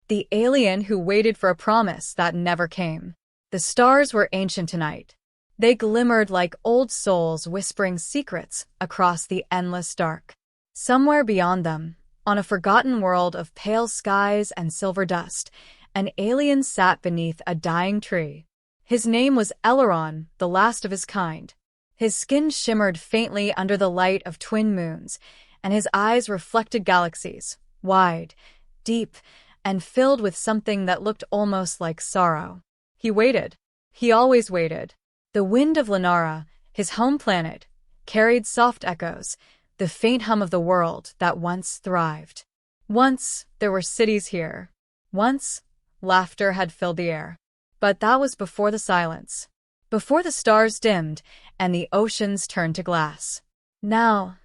The alien who waited for a promise that never came. The stars were ancient tonight. They glimmered like old souls whispering secrets across the endless dark. Somewhere beyond them, on a forgotten world of pale skies and silver dust, an alien sat beneath a dying tree. His name was Elaron, the last of his kind. His skin shimmered faintly under the light of twin moons, and his eyes reflected galaxies, wide, deep, and filled with something that looked almost like sorrow. He waited. He always waited. The wind of Lunara, his home planet, carried soft echoes, the faint hum of the world that once thrived. Once, there were cities here. Once, laughter had filled the air. But that was before the silence. Before the stars dimmed and the oceans turned to glass. Now,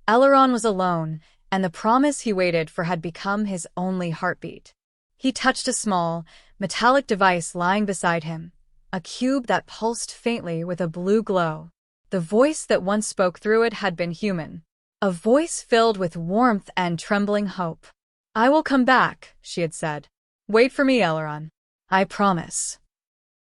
Elaron was alone, and the promise he waited for had become his only heartbeat. He touched a small, metallic device lying beside him, a cube that pulsed faintly with a blue glow. The voice that once spoke through it had been human, a voice filled with warmth and trembling hope. "I will come back," she had said. "Wait for me, Elaron. I promise."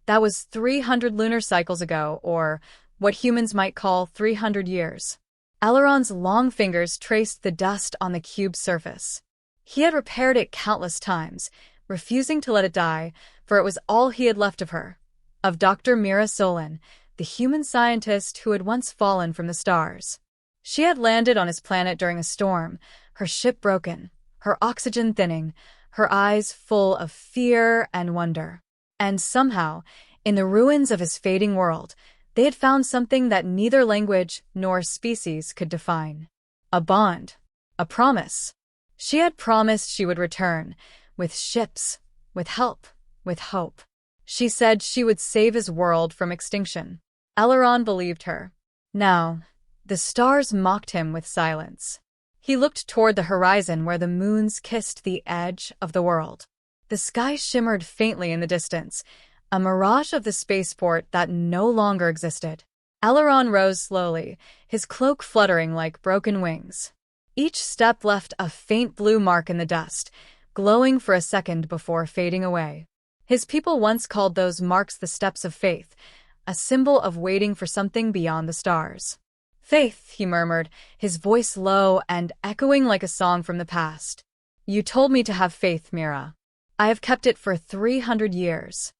That was 300 lunar cycles ago, or what humans might call 300 years. Elaron's long fingers traced the dust on the cube's surface. He had repaired it countless times, refusing to let it die, for it was all he had left of her. Of Dr. Mira Solon, the human scientist who had once fallen from the stars. She had landed on his planet during a storm, her ship broken, her oxygen thinning, her eyes full of fear and wonder. And somehow, in the ruins of his fading world, they had found something that neither language nor species could define. A bond. A promise. She had promised she would return, with ships, with help, with hope. She said she would save his world from extinction. Elaron believed her. Now, the stars mocked him with silence. He looked toward the horizon where the moons kissed the edge of the world. The sky shimmered faintly in the distance, a mirage of the spaceport that no longer existed. Elaron rose slowly, his cloak fluttering like broken wings. Each step left a faint blue mark in the dust, glowing for a second before fading away. His people once called those marks the steps of faith, a symbol of waiting for something beyond the stars. "Faith," he murmured, his voice low and echoing like a song from the past. "You told me to have faith, Mira. I have kept it for 300 years.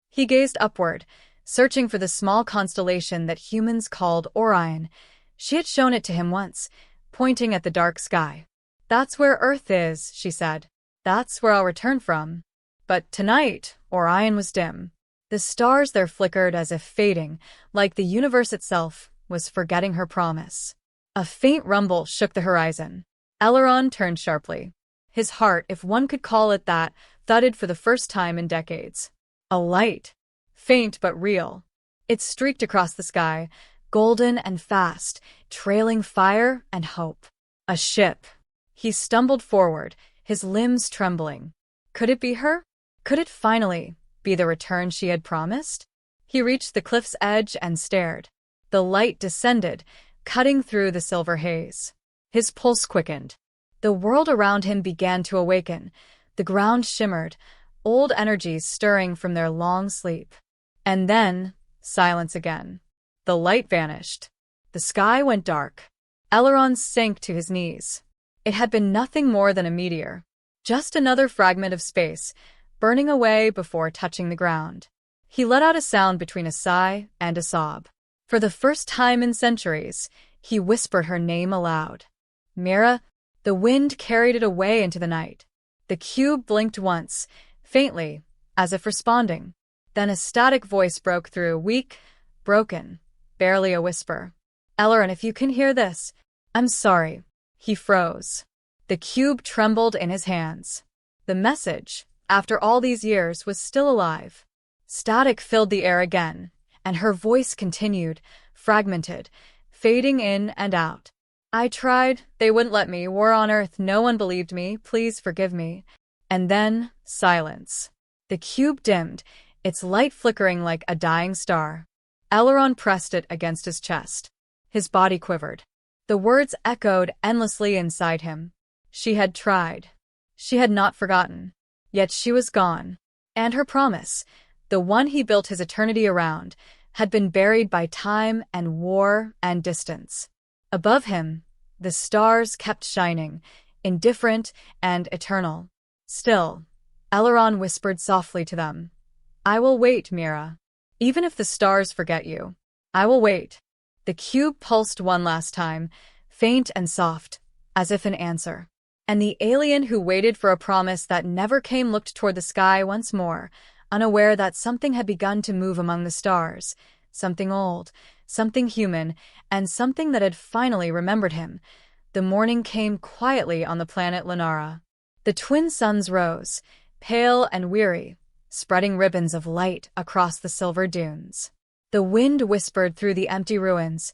He gazed upward, searching for the small constellation that humans called Orion. She had shown it to him once, pointing at the dark sky. "That's where Earth is," she said. "That's where I'll return from." But tonight, Orion was dim. The stars there flickered as if fading, like the universe itself was forgetting her promise. A faint rumble shook the horizon. Elaron turned sharply. His heart, if one could call it that, thudded for the first time in decades. A light. Faint but real. It streaked across the sky, golden and fast, trailing fire and hope. A ship. He stumbled forward, his limbs trembling. Could it be her? Could it finally be the return she had promised? He reached the cliff's edge and stared. The light descended, cutting through the silver haze. His pulse quickened. The world around him began to awaken. The ground shimmered, old energies stirring from their long sleep. And then, silence again. The light vanished. The sky went dark. Elaron sank to his knees. It had been nothing more than a meteor. Just another fragment of space, burning away before touching the ground. He let out a sound between a sigh and a sob. For the first time in centuries, he whispered her name aloud. "Mira." The wind carried it away into the night. The cube blinked once, faintly, as if responding. Then a static voice broke through, weak, broken, barely a whisper. "Elaron, if you can hear this, I'm sorry." He froze. The cube trembled in his hands. The message, after all these years, was still alive. Static filled the air again, and her voice continued, fragmented, fading in and out. "I tried, they wouldn't let me, war on Earth, no one believed me, please forgive me." And then, silence. The cube dimmed, its light flickering like a dying star. Elaron pressed it against his chest. His body quivered. The words echoed endlessly inside him. She had tried. She had not forgotten. Yet she was gone. And her promise, the one he built his eternity around, had been buried by time and war and distance. Above him, the stars kept shining, indifferent and eternal. Still, Elaron whispered softly to them, "I will wait, Mira. Even if the stars forget you, I will wait." The cube pulsed one last time, faint and soft, as if in answer. And the alien who waited for a promise that never came looked toward the sky once more, unaware that something had begun to move among the stars, something old, something human, and something that had finally remembered him. The morning came quietly on the planet Lunara. The twin suns rose, pale and weary, spreading ribbons of light across the silver dunes. The wind whispered through the empty ruins,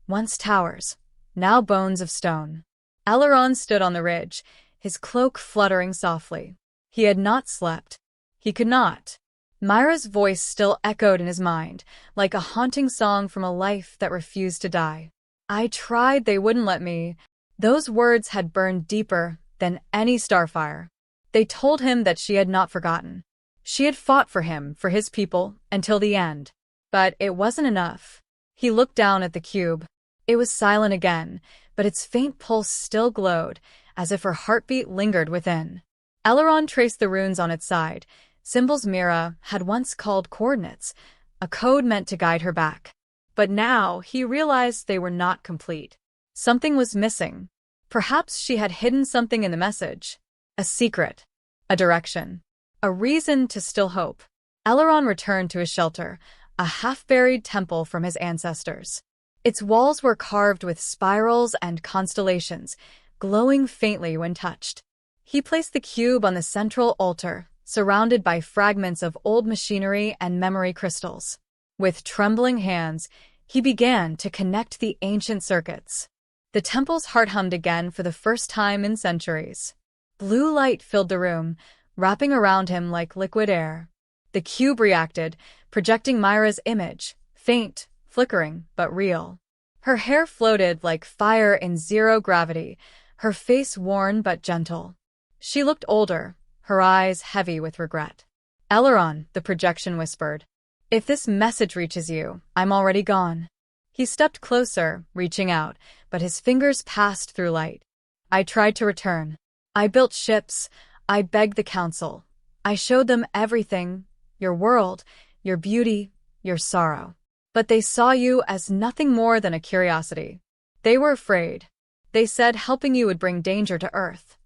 once towers, now bones of stone. Elaron stood on the ridge, his cloak fluttering softly. He had not slept. He could not. Myra's voice still echoed in his mind, like a haunting song from a life that refused to die. "I tried, they wouldn't let me." Those words had burned deeper than any starfire. They told him that she had not forgotten. She had fought for him, for his people, until the end. But it wasn't enough. He looked down at the cube. It was silent again, but its faint pulse still glowed, as if her heartbeat lingered within. Elaron traced the runes on its side, symbols Mira had once called coordinates, a code meant to guide her back. But now he realized they were not complete. Something was missing. Perhaps she had hidden something in the message. A secret. A direction. A reason to still hope. Elaron returned to his shelter, a half-buried temple from his ancestors. Its walls were carved with spirals and constellations, glowing faintly when touched. He placed the cube on the central altar, surrounded by fragments of old machinery and memory crystals. With trembling hands, he began to connect the ancient circuits. The temple's heart hummed again for the first time in centuries. Blue light filled the room, wrapping around him like liquid air. The cube reacted, projecting Myra's image, faint, flickering, but real. Her hair floated like fire in zero gravity, her face worn but gentle. She looked older, her eyes heavy with regret. "Elaron," the projection whispered, "if this message reaches you, I'm already gone." He stepped closer, reaching out, but his fingers passed through light. "I tried to return. I built ships. I begged the council. I showed them everything, your world, your beauty, your sorrow. But they saw you as nothing more than a curiosity. They were afraid. They said helping you would bring danger to Earth."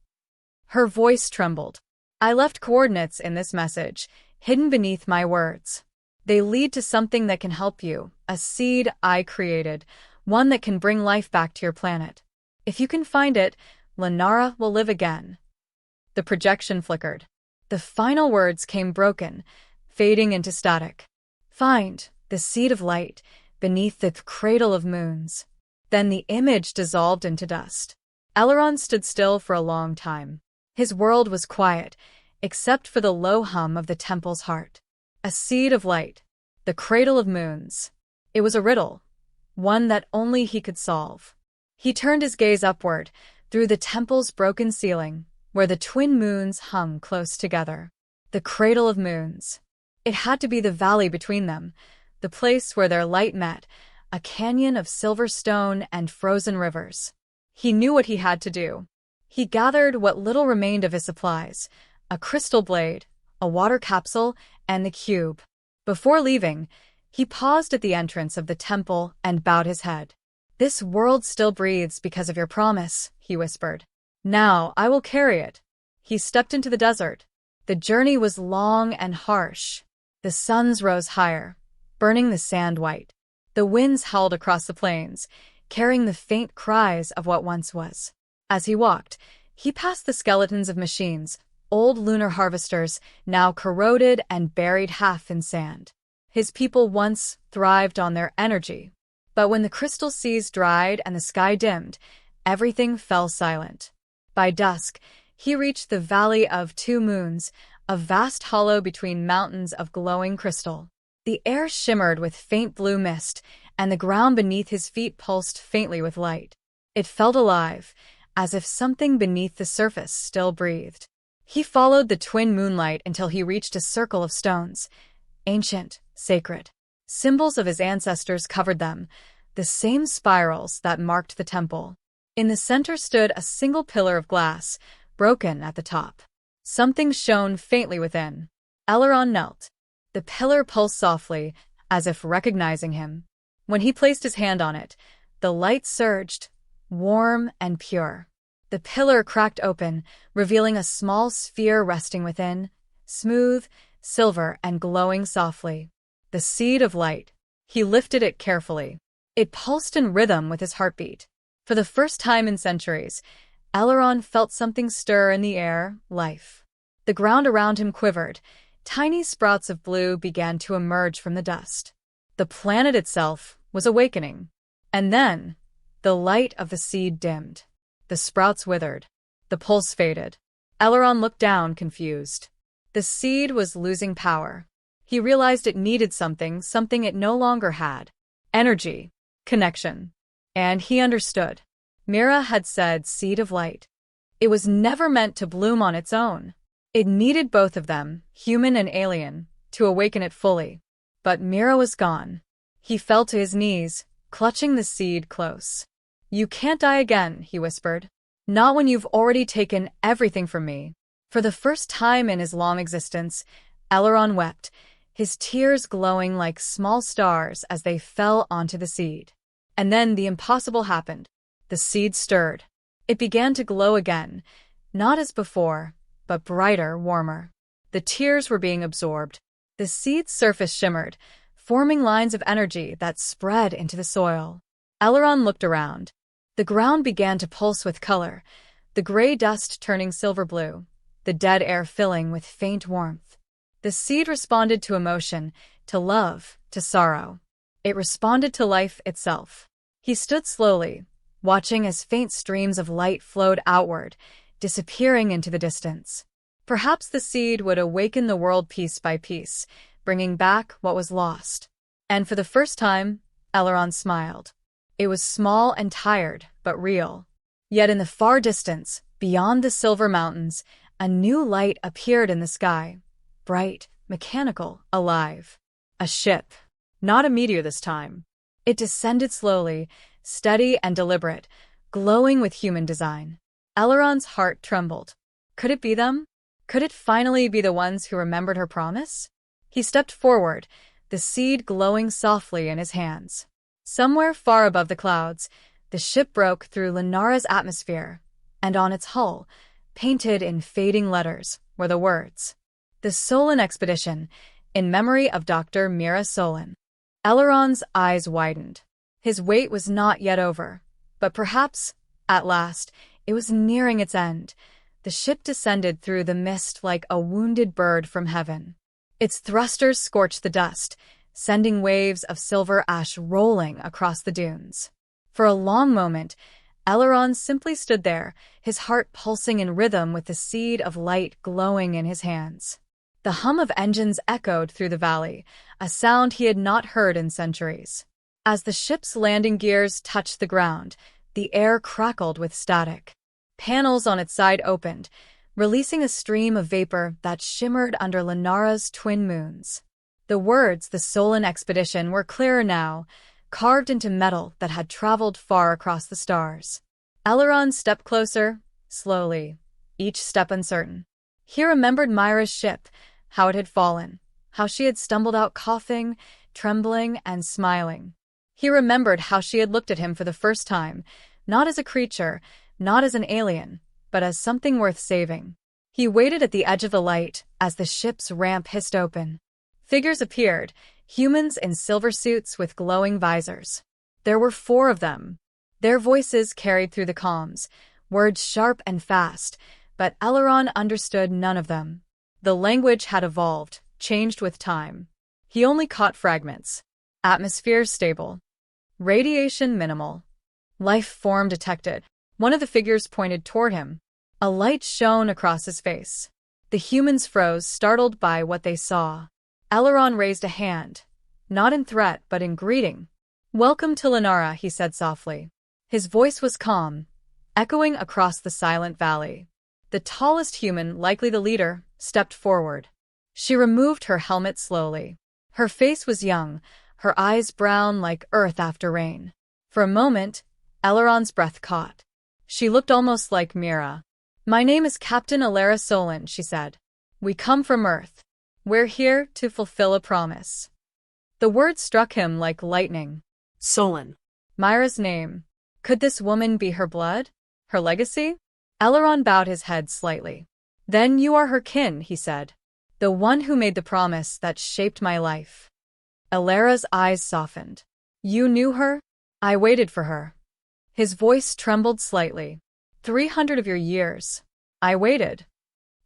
Her voice trembled. "I left coordinates in this message, hidden beneath my words. They lead to something that can help you, a seed I created, one that can bring life back to your planet. If you can find it, Lunara will live again." The projection flickered. The final words came broken, fading into static. "Find the seed of light beneath the cradle of moons." Then the image dissolved into dust. Elaron stood still for a long time. His world was quiet, except for the low hum of the temple's heart. A seed of light, the cradle of moons. It was a riddle, one that only he could solve. He turned his gaze upward, through the temple's broken ceiling, where the twin moons hung close together. The cradle of moons. It had to be the valley between them, the place where their light met, a canyon of silver stone and frozen rivers. He knew what he had to do. He gathered what little remained of his supplies, a crystal blade, a water capsule, and the cube. Before leaving, he paused at the entrance of the temple and bowed his head. "This world still breathes because of your promise," he whispered. "Now I will carry it." He stepped into the desert. The journey was long and harsh. The suns rose higher, burning the sand white. The winds howled across the plains, carrying the faint cries of what once was. As he walked, he passed the skeletons of machines, old lunar harvesters, now corroded and buried half in sand. His people once thrived on their energy. But when the crystal seas dried and the sky dimmed, everything fell silent. By dusk, he reached the Valley of Two Moons, a vast hollow between mountains of glowing crystal. The air shimmered with faint blue mist, and the ground beneath his feet pulsed faintly with light. It felt alive, as if something beneath the surface still breathed. He followed the twin moonlight until he reached a circle of stones. Ancient, sacred. Symbols of his ancestors covered them, the same spirals that marked the temple. In the center stood a single pillar of glass, broken at the top. Something shone faintly within. Elaron knelt. The pillar pulsed softly, as if recognizing him. When he placed his hand on it, the light surged, warm and pure. The pillar cracked open, revealing a small sphere resting within, smooth, silver, and glowing softly. The seed of light. He lifted it carefully. It pulsed in rhythm with his heartbeat. For the first time in centuries, Elaron felt something stir in the air, life. The ground around him quivered. Tiny sprouts of blue began to emerge from the dust. The planet itself was awakening. And then, the light of the seed dimmed. The sprouts withered. The pulse faded. Elaron looked down, confused. The seed was losing power. He realized it needed something it no longer had. Energy. Connection. And he understood. Mira had said seed of light. It was never meant to bloom on its own. It needed both of them, human and alien, to awaken it fully. But Mira was gone. He fell to his knees, clutching the seed close. "You can't die again," he whispered. "Not when you've already taken everything from me." For the first time in his long existence, Elaron wept, his tears glowing like small stars as they fell onto the seed. And then the impossible happened. The seed stirred. It began to glow again, not as before, but brighter, warmer. The tears were being absorbed. The seed's surface shimmered, forming lines of energy that spread into the soil. Elaron looked around. The ground began to pulse with color, the gray dust turning silver blue, the dead air filling with faint warmth. The seed responded to emotion, to love, to sorrow. It responded to life itself. He stood slowly, watching as faint streams of light flowed outward, disappearing into the distance. Perhaps the seed would awaken the world piece by piece, bringing back what was lost. And for the first time, Elaron smiled. It was small and tired, but real. Yet in the far distance, beyond the silver mountains, a new light appeared in the sky. Bright, mechanical, alive. A ship. Not a meteor this time. It descended slowly, steady and deliberate, glowing with human design. Elaron's heart trembled. Could it be them? Could it finally be the ones who remembered her promise? He stepped forward, the seed glowing softly in his hands. Somewhere far above the clouds, the ship broke through Lunara's atmosphere, and on its hull, painted in fading letters, were the words, "The Solon Expedition, in memory of Dr. Mira Solon." Elaron's eyes widened. His wait was not yet over, but perhaps, at last, it was nearing its end. The ship descended through the mist like a wounded bird from heaven. Its thrusters scorched the dust, sending waves of silver ash rolling across the dunes. For a long moment, Elaron simply stood there, his heart pulsing in rhythm with the seed of light glowing in his hands. The hum of engines echoed through the valley, a sound he had not heard in centuries. As the ship's landing gears touched the ground, the air crackled with static. Panels on its side opened, releasing a stream of vapor that shimmered under Lunara's twin moons. The words, "The Solon Expedition," were clearer now, carved into metal that had traveled far across the stars. Elaron stepped closer, slowly, each step uncertain. He remembered Myra's ship, how it had fallen, how she had stumbled out coughing, trembling, and smiling. He remembered how she had looked at him for the first time, not as a creature, not as an alien, but as something worth saving. He waited at the edge of the light as the ship's ramp hissed open. Figures appeared, humans in silver suits with glowing visors. There were 4 of them. Their voices carried through the comms, words sharp and fast, but Elaron understood none of them. The language had evolved, changed with time. He only caught fragments. Atmosphere stable. Radiation minimal. Life form detected. One of the figures pointed toward him. A light shone across his face. The humans froze, startled by what they saw. Elaron raised a hand, not in threat but in greeting. "Welcome to Lunara," he said softly. His voice was calm, echoing across the silent valley. The tallest human, likely the leader, stepped forward. She removed her helmet slowly. Her face was young, her eyes brown like earth after rain. For a moment, Elaron's breath caught. She looked almost like Mira. "My name is Captain Elaron Solon," she said. "We come from Earth. We're here to fulfill a promise." The word struck him like lightning. Solon. Myra's name. Could this woman be her blood? Her legacy? Elaron bowed his head slightly. "Then you are her kin," he said. "The one who made the promise that shaped my life." Elara's eyes softened. "You knew her?" "I waited for her." His voice trembled slightly. 300 of your years. I waited."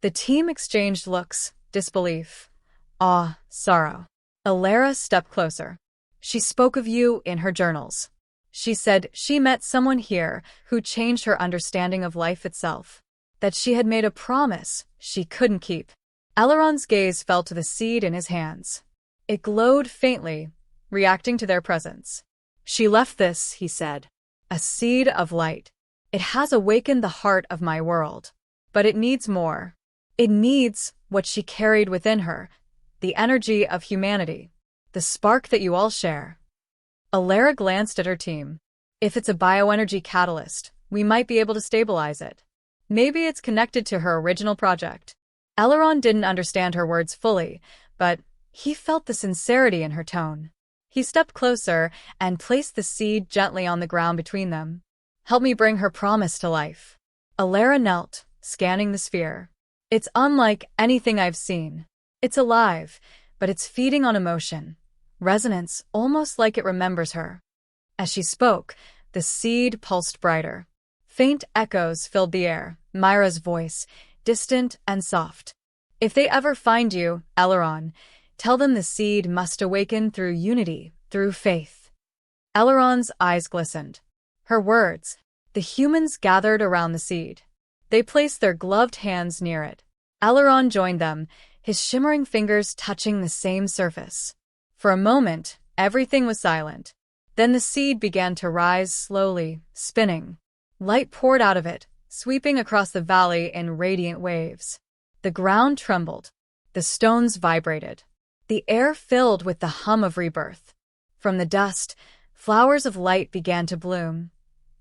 The team exchanged looks, disbelief, awe, sorrow. Elara stepped closer. "She spoke of you in her journals. She said she met someone here who changed her understanding of life itself. That she had made a promise she couldn't keep." Elaron's gaze fell to the seed in his hands. It glowed faintly, reacting to their presence. "She left this," he said. "A seed of light. It has awakened the heart of my world. But it needs more. It needs what she carried within her, the energy of humanity, the spark that you all share." Elara glanced at her team. "If it's a bioenergy catalyst, we might be able to stabilize it. Maybe it's connected to her original project." Elaron didn't understand her words fully, but he felt the sincerity in her tone. He stepped closer and placed the seed gently on the ground between them. "Help me bring her promise to life." Elara knelt, scanning the sphere. "It's unlike anything I've seen. It's alive, but it's feeding on emotion. Resonance, almost like it remembers her." As she spoke, the seed pulsed brighter. Faint echoes filled the air, Myra's voice, distant and soft. "If they ever find you, Elaron, tell them the seed must awaken through unity, through faith." Elaron's eyes glistened. Her words. The humans gathered around the seed. They placed their gloved hands near it. Elaron joined them, his shimmering fingers touching the same surface. For a moment, everything was silent. Then the seed began to rise slowly, spinning. Light poured out of it, sweeping across the valley in radiant waves. The ground trembled. The stones vibrated. The air filled with the hum of rebirth. From the dust, flowers of light began to bloom.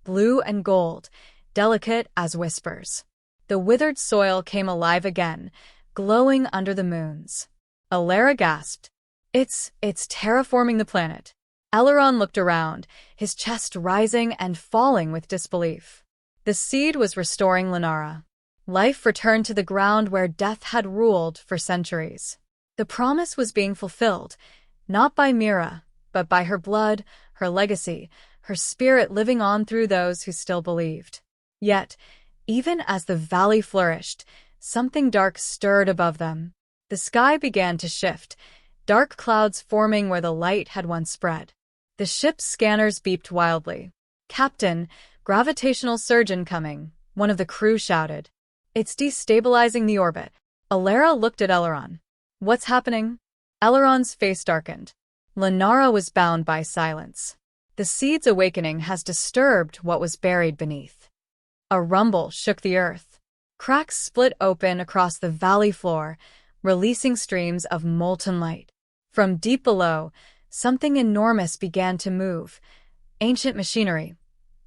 Blue and gold, delicate as whispers. The withered soil came alive again, glowing under the moons. Elara gasped. It's terraforming the planet." Elaron looked around, his chest rising and falling with disbelief. The seed was restoring Lunara. Life returned to the ground where death had ruled for centuries. The promise was being fulfilled, not by Mira, but by her blood, her legacy, her spirit living on through those who still believed. Yet, even as the valley flourished, something dark stirred above them. The sky began to shift, dark clouds forming where the light had once spread. The ship's scanners beeped wildly. "Captain, gravitational surge incoming," one of the crew shouted. "It's destabilizing the orbit." Elara looked at Elaron. "What's happening?" Elaron's face darkened. Lunara was bound by silence. The seed's awakening has disturbed what was buried beneath. A rumble shook the earth. Cracks split open across the valley floor, releasing streams of molten light. From deep below, something enormous began to move. Ancient machinery,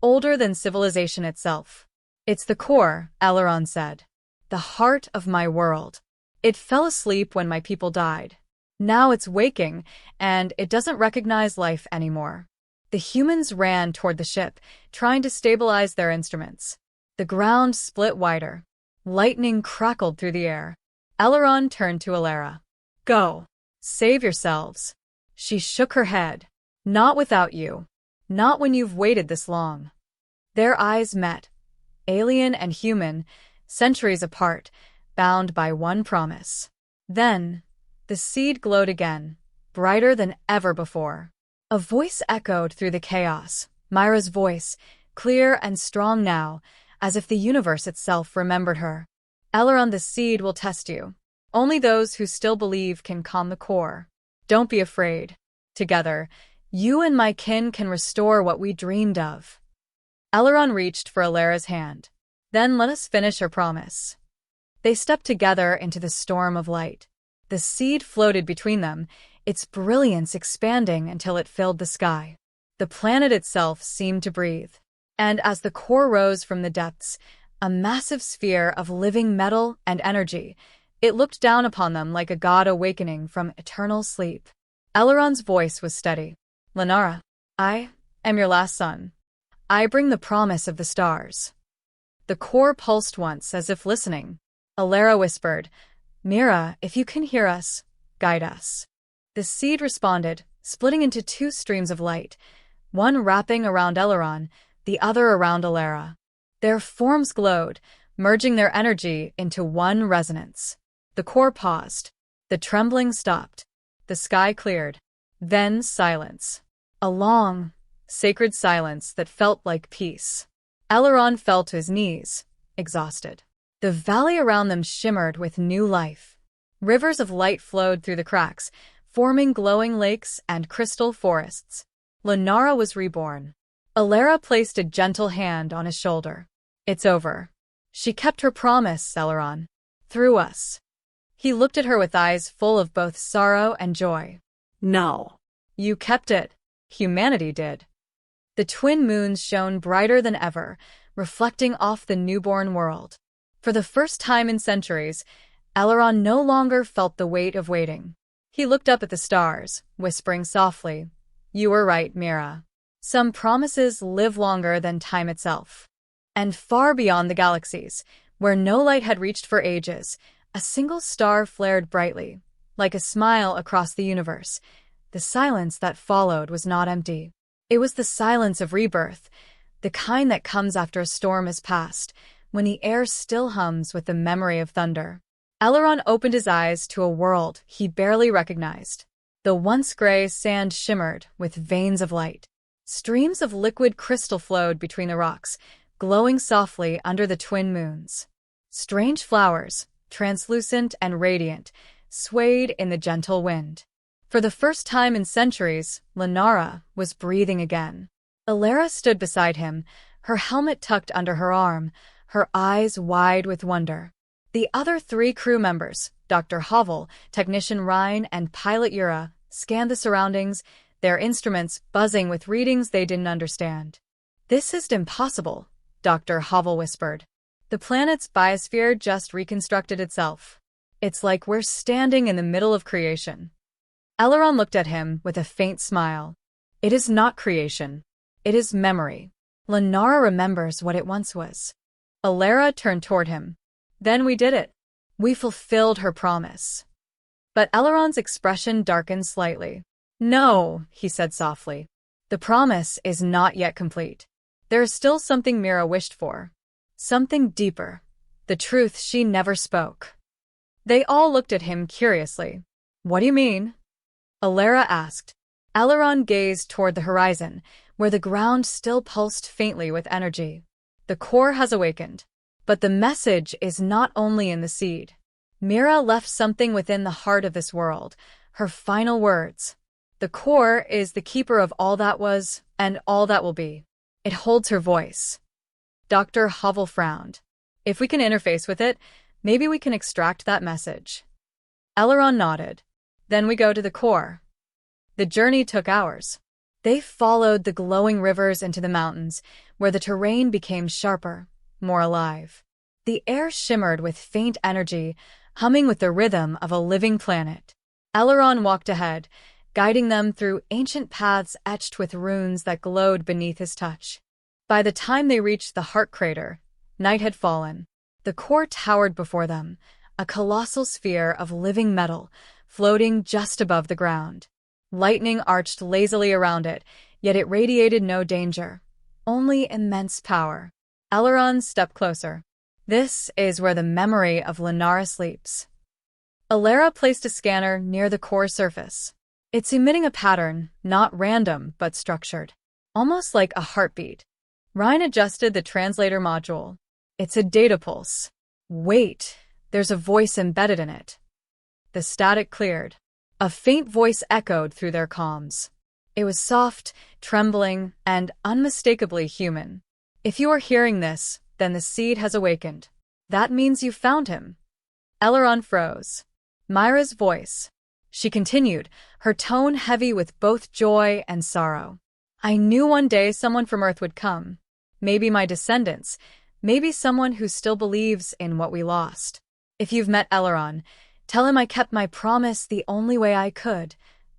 older than civilization itself. "It's the core," Elaron said. "The heart of my world. It fell asleep when my people died. Now it's waking, and it doesn't recognize life anymore." The humans ran toward the ship, trying to stabilize their instruments. The ground split wider. Lightning crackled through the air. Elaron turned to Elara. "Go. Save yourselves." She shook her head. "Not without you. Not when you've waited this long." Their eyes met. Alien and human, centuries apart, bound by one promise. Then, the seed glowed again, brighter than ever before. A voice echoed through the chaos, Myra's voice, clear and strong now, as if the universe itself remembered her. "Elaron, the seed will test you. Only those who still believe can calm the core. Don't be afraid. Together, you and my kin can restore what we dreamed of." Elaron reached for Elara's hand. "Then let us finish her promise." They stepped together into the storm of light. The seed floated between them, its brilliance expanding until it filled the sky. The planet itself seemed to breathe. And as the core rose from the depths, a massive sphere of living metal and energy, it looked down upon them like a god awakening from eternal sleep. Elaron's voice was steady. Lunara, I am your last son. I bring the promise of the stars. The core pulsed once, as if listening. Elaron whispered, Mira, if you can hear us, guide us. The seed responded, splitting into two streams of light, one wrapping around Elaron, the other around Elaron. Their forms glowed, merging their energy into one resonance. The core paused. The trembling stopped. The sky cleared. Then silence. A long, sacred silence that felt like peace. Elaron fell to his knees, exhausted. The valley around them shimmered with new life. Rivers of light flowed through the cracks, forming glowing lakes and crystal forests. Lunara was reborn. Elaron placed a gentle hand on his shoulder. It's over. She kept her promise, Elaron. Through us. He looked at her with eyes full of both sorrow and joy. No. You kept it. Humanity did. The twin moons shone brighter than ever, reflecting off the newborn world. For the first time in centuries, Elaron no longer felt the weight of waiting. He looked up at the stars, whispering softly, You were right, Mira. Some promises live longer than time itself. And far beyond the galaxies, where no light had reached for ages, a single star flared brightly, like a smile across the universe. The silence that followed was not empty. It was the silence of rebirth, the kind that comes after a storm has passed, when the air still hums with the memory of thunder. Elaron opened his eyes to a world he barely recognized. The once gray sand shimmered with veins of light. Streams of liquid crystal flowed between the rocks, glowing softly under the twin moons. Strange flowers, translucent and radiant, swayed in the gentle wind. For the first time in centuries, Lunara was breathing again. Elaron stood beside him, her helmet tucked under her arm, her eyes wide with wonder. The other three crew members, Dr. Havel, Technician Ryan, and Pilot Yura, scanned the surroundings, their instruments buzzing with readings they didn't understand. This is impossible, Dr. Havel whispered. The planet's biosphere just reconstructed itself. It's like we're standing in the middle of creation. Elaron looked at him with a faint smile. It is not creation. It is memory. Lunara remembers what it once was. Elaron turned toward him. Then we did it. We fulfilled her promise. But Elaron's expression darkened slightly. No, he said softly. The promise is not yet complete. There is still something Mira wished for. Something deeper. The truth she never spoke. They all looked at him curiously. What do you mean? Elaron asked. Elaron gazed toward the horizon, where the ground still pulsed faintly with energy. The core has awakened. But the message is not only in the seed. Mira left something within the heart of this world, her final words. The core is the keeper of all that was and all that will be. It holds her voice. Dr. Havel frowned. If we can interface with it, maybe we can extract that message. Elaron nodded. Then we go to the core. The journey took hours. They followed the glowing rivers into the mountains, where the terrain became sharper, more alive. The air shimmered with faint energy, humming with the rhythm of a living planet. Elaron walked ahead, guiding them through ancient paths etched with runes that glowed beneath his touch. By the time they reached the heart crater, night had fallen. The core towered before them, a colossal sphere of living metal, floating just above the ground. Lightning arched lazily around it, yet it radiated no danger, only immense power. Elaron stepped closer. This is where the memory of Lunara sleeps. Elaron placed a scanner near the core surface. It's emitting a pattern, not random but structured, almost like a heartbeat. Ryan adjusted the translator module. It's a data pulse. Wait, there's a voice embedded in it. The static cleared. A faint voice echoed through their comms. It was soft, trembling, and unmistakably human. If you are hearing this, then the seed has awakened. That means you found him. Elaron froze. Myra's voice. She continued, her tone heavy with both joy and sorrow. I knew one day someone from Earth would come. Maybe my descendants. Maybe someone who still believes in what we lost. If you've met Elaron, tell him I kept my promise the only way I could,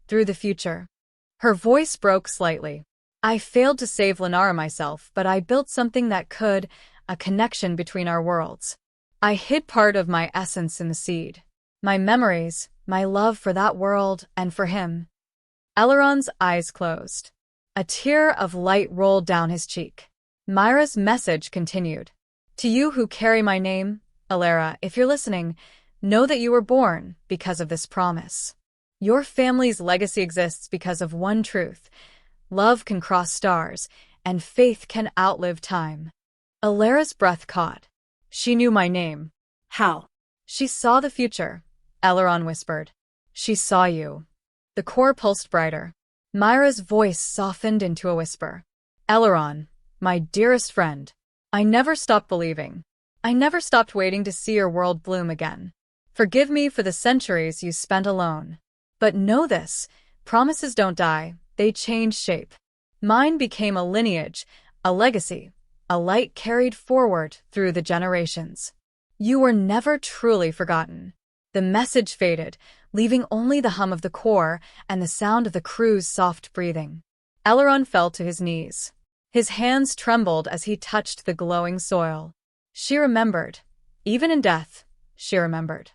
through the future. Her voice broke slightly. I failed to save Lunara myself, but I built something that could, a connection between our worlds. I hid part of my essence in the seed. My memories, my love for that world and for him. Elaron's eyes closed. A tear of light rolled down his cheek. Myra's message continued. To you who carry my name, Elaron, if you're listening, know that you were born because of this promise. Your family's legacy exists because of one truth. Love can cross stars, and faith can outlive time. Elara's breath caught. She knew my name. How? She saw the future, Elaron whispered. She saw you. The core pulsed brighter. Myra's voice softened into a whisper. Elaron, my dearest friend, I never stopped believing. I never stopped waiting to see your world bloom again. Forgive me for the centuries you spent alone. But know this, promises don't die, they change shape. Mine became a lineage, a legacy, a light carried forward through the generations. You were never truly forgotten. The message faded, leaving only the hum of the core and the sound of the crew's soft breathing. Elaron fell to his knees. His hands trembled as he touched the glowing soil. She remembered. Even in death, she remembered.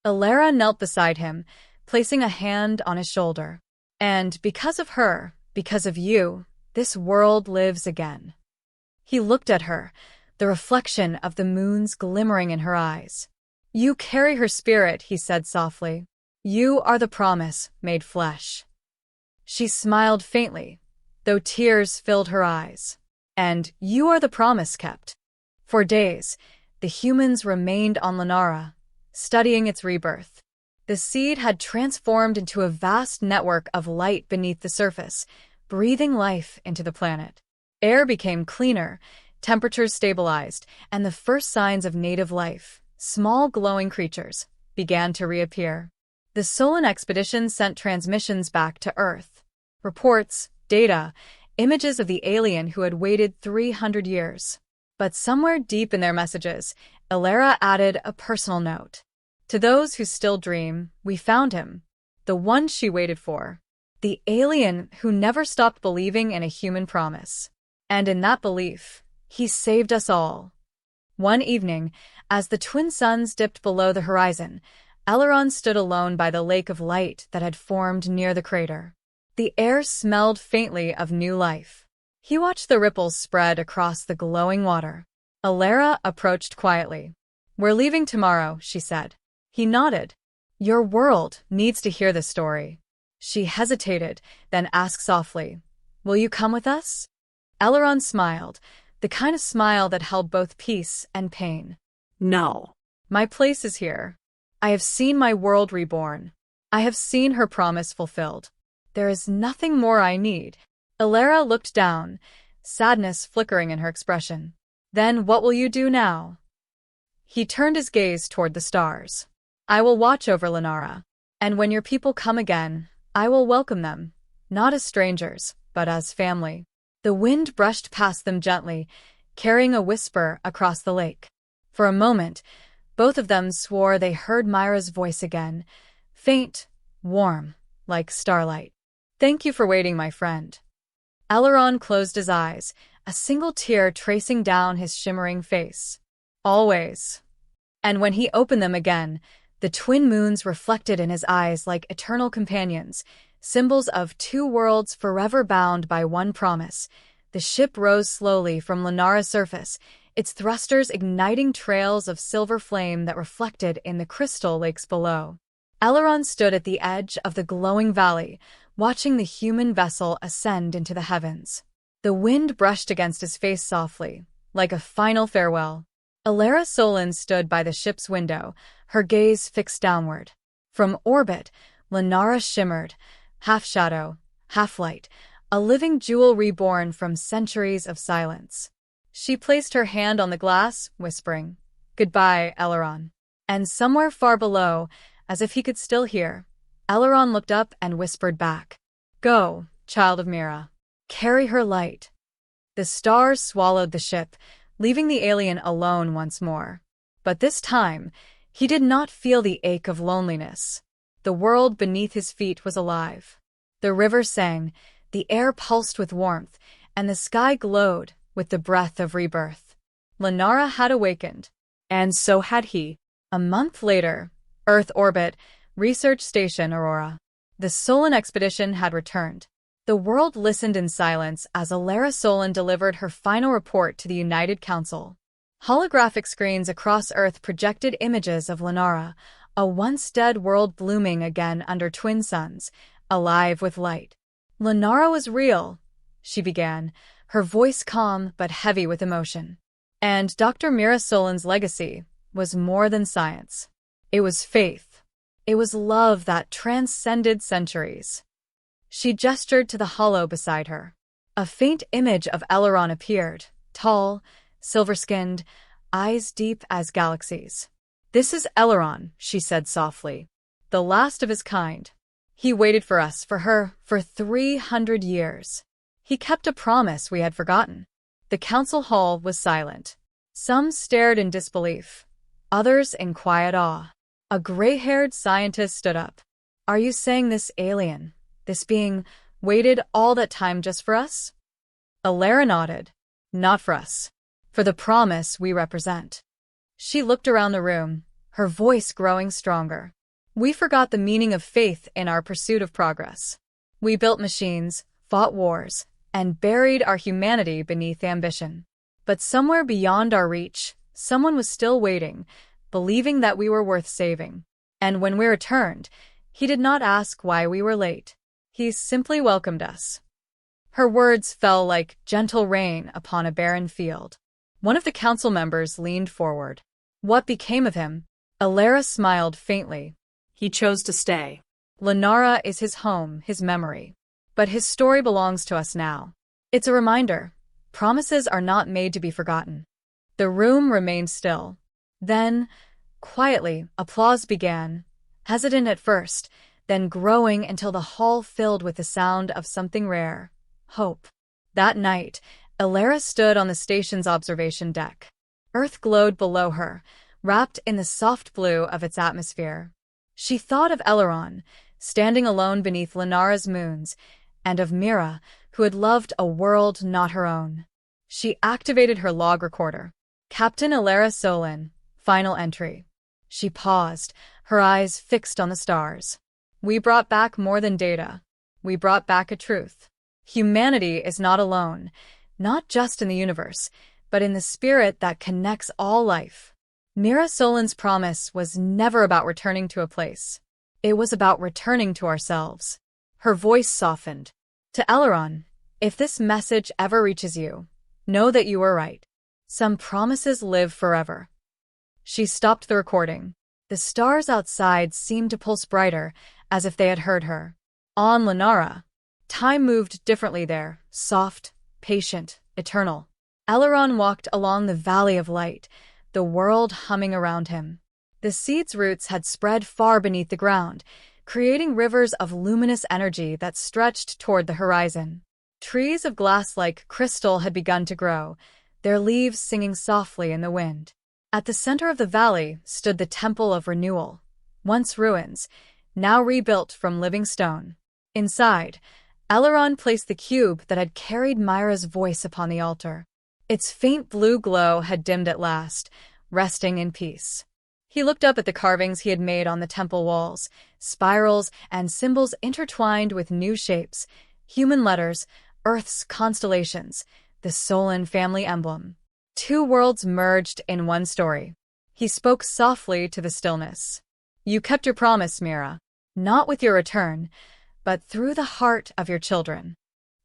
Elaron knelt beside him, placing a hand on his shoulder. And because of her, because of you, this world lives again. He looked at her, the reflection of the moon's glimmering in her eyes. You carry her spirit, he said softly. You are the promise made flesh. She smiled faintly, though tears filled her eyes. And you are the promise kept. For days, the humans remained on Lunara, studying its rebirth. The seed had transformed into a vast network of light beneath the surface, breathing life into the planet. Air became cleaner, temperatures stabilized, and the first signs of native life, small glowing creatures, began to reappear. The Solon expedition sent transmissions back to Earth. Reports, data, images of the alien who had waited 300 years. But somewhere deep in their messages, Elaron added a personal note. To those who still dream, we found him. The one she waited for. The alien who never stopped believing in a human promise. And in that belief, he saved us all. One evening, as the twin suns dipped below the horizon, Elaron stood alone by the lake of light that had formed near the crater. The air smelled faintly of new life. He watched the ripples spread across the glowing water. Elaron approached quietly. We're leaving tomorrow, she said. He nodded. Your world needs to hear this story. She hesitated, then asked softly, will you come with us? Elaron smiled, the kind of smile that held both peace and pain. No. My place is here. I have seen my world reborn. I have seen her promise fulfilled. There is nothing more I need. Elaron looked down, sadness flickering in her expression. Then what will you do now? He turned his gaze toward the stars. I will watch over Lunara. And when your people come again, I will welcome them, not as strangers, but as family. The wind brushed past them gently, carrying a whisper across the lake. For a moment, both of them swore they heard Myra's voice again, faint, warm, like starlight. Thank you for waiting, my friend. Elaron closed his eyes, a single tear tracing down his shimmering face. Always. And when he opened them again, the twin moons reflected in his eyes like eternal companions, symbols of two worlds forever bound by one promise. The ship rose slowly from Lunara's surface, its thrusters igniting trails of silver flame that reflected in the crystal lakes below. Elaron stood at the edge of the glowing valley, watching the human vessel ascend into the heavens. The wind brushed against his face softly, like a final farewell. Elara Solon stood by the ship's window, her gaze fixed downward. From orbit, Lunara shimmered, half shadow, half light, a living jewel reborn from centuries of silence. She placed her hand on the glass, whispering, "Goodbye, Elaron." And somewhere far below, as if he could still hear, Elaron looked up and whispered back, "Go, child of Mira. Carry her light." The stars swallowed the ship, leaving the alien alone once more. But this time, he did not feel the ache of loneliness. The world beneath his feet was alive. The river sang, the air pulsed with warmth, and the sky glowed with the breath of rebirth. Lunara had awakened, and so had he. A month later, Earth orbit, Research Station Aurora. The Solon expedition had returned. The world listened in silence as Elaron delivered her final report to the United Council. Holographic screens across Earth projected images of Lunara, a once-dead world blooming again under twin suns, alive with light. "Lunara was real," she began, her voice calm but heavy with emotion. And Dr. Mira Solon's legacy was more than science. It was faith. It was love that transcended centuries. She gestured to the hollow beside her. A faint image of Elaron appeared, tall, silver-skinned, eyes deep as galaxies. "This is Elaron," she said softly, "the last of his kind. He waited for us, for her, for 300 years. He kept a promise we had forgotten." The council hall was silent. Some stared in disbelief, others in quiet awe. A gray-haired scientist stood up. "Are you saying this alien, this being, waited all that time just for us?" Elaron nodded. "Not for us. For the promise we represent." She looked around the room, her voice growing stronger. "We forgot the meaning of faith in our pursuit of progress. We built machines, fought wars, and buried our humanity beneath ambition. But somewhere beyond our reach, someone was still waiting, believing that we were worth saving. And when we returned, he did not ask why we were late. He simply welcomed us." Her words fell like gentle rain upon a barren field. One of the council members leaned forward. "What became of him?" Elaron smiled faintly. "He chose to stay. Lunara is his home, his memory. But his story belongs to us now. It's a reminder. Promises are not made to be forgotten." The room remained still. Then, quietly, applause began, hesitant at first, then growing until the hall filled with the sound of something rare: hope. That night, Elaron stood on the station's observation deck. Earth glowed below her, wrapped in the soft blue of its atmosphere. She thought of Elaron, standing alone beneath Lunara's moons, and of Mira, who had loved a world not her own. She activated her log recorder. "Captain Elaron Solon, final entry." She paused, her eyes fixed on the stars. "We brought back more than data. We brought back a truth. Humanity is not alone, not just in the universe, but in the spirit that connects all life." Mira Solon's promise was never about returning to a place. It was about returning to ourselves. Her voice softened. "To Elaron, if this message ever reaches you, know that you were right. Some promises live forever." She stopped the recording. The stars outside seemed to pulse brighter, as if they had heard her. On Lunara, time moved differently there, soft, patient, eternal. Elaron walked along the Valley of Light, the world humming around him. The seed's roots had spread far beneath the ground, creating rivers of luminous energy that stretched toward the horizon. Trees of glass like crystal had begun to grow, their leaves singing softly in the wind. At the center of the valley stood the Temple of Renewal, once ruins, now rebuilt from living stone. Inside, Elaron placed the cube that had carried Myra's voice upon the altar. Its faint blue glow had dimmed at last, resting in peace. He looked up at the carvings he had made on the temple walls, spirals and symbols intertwined with new shapes, human letters, Earth's constellations, the Solon family emblem. Two worlds merged in one story. He spoke softly to the stillness. "You kept your promise, Mira, not with your return, but through the heart of your children."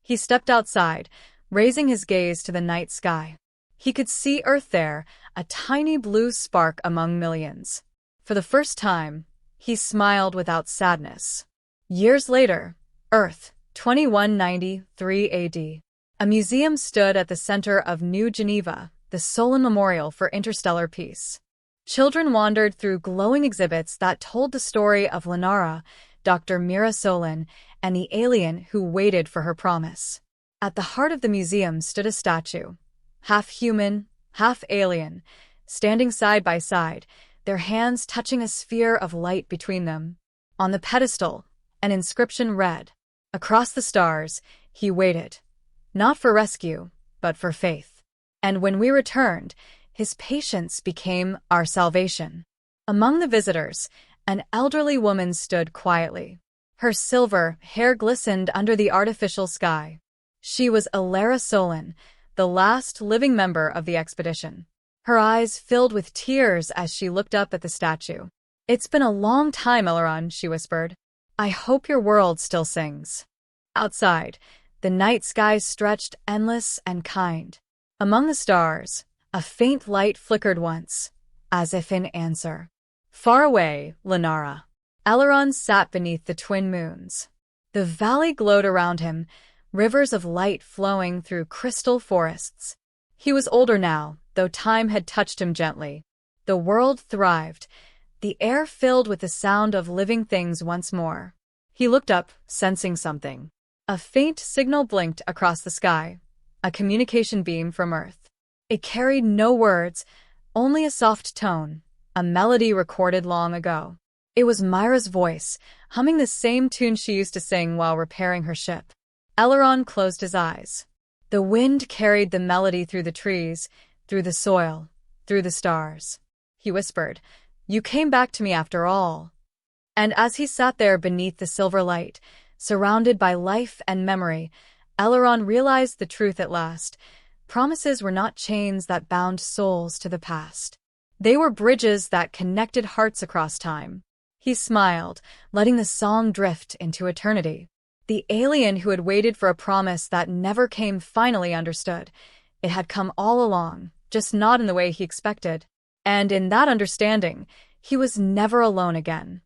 He stepped outside, raising his gaze to the night sky. He could see Earth there, a tiny blue spark among millions. For the first time, he smiled without sadness. Years later, Earth, 2193 AD. A museum stood at the center of New Geneva, the Solon Memorial for Interstellar Peace. Children wandered through glowing exhibits that told the story of Lunara, Dr. Mira Solon, and the alien who waited for her promise. At the heart of the museum stood a statue, half human, half alien, standing side by side, their hands touching a sphere of light between them. On the pedestal, an inscription read, "Across the stars, he waited, not for rescue, but for faith. And when we returned, his patience became our salvation." Among the visitors, an elderly woman stood quietly. Her silver hair glistened under the artificial sky. She was Elaron Solon, the last living member of the expedition. Her eyes filled with tears as she looked up at the statue. "It's been a long time, Elaron," she whispered. "I hope your world still sings." Outside, the night sky stretched endless and kind. Among the stars, a faint light flickered once, as if in answer. Far away, Lunara. Elaron sat beneath the twin moons. The valley glowed around him, rivers of light flowing through crystal forests. He was older now, though time had touched him gently. The world thrived, the air filled with the sound of living things once more. He looked up, sensing something. A faint signal blinked across the sky, a communication beam from Earth. It carried no words, only a soft tone, a melody recorded long ago. It was Myra's voice, humming the same tune she used to sing while repairing her ship. Elaron closed his eyes. The wind carried the melody through the trees, through the soil, through the stars. He whispered, "You came back to me after all." And as he sat there beneath the silver light, surrounded by life and memory, Elaron realized the truth at last. Promises were not chains that bound souls to the past. They were bridges that connected hearts across time. He smiled, letting the song drift into eternity. The alien who had waited for a promise that never came finally understood. It had come all along, just not in the way he expected. And in that understanding, he was never alone again.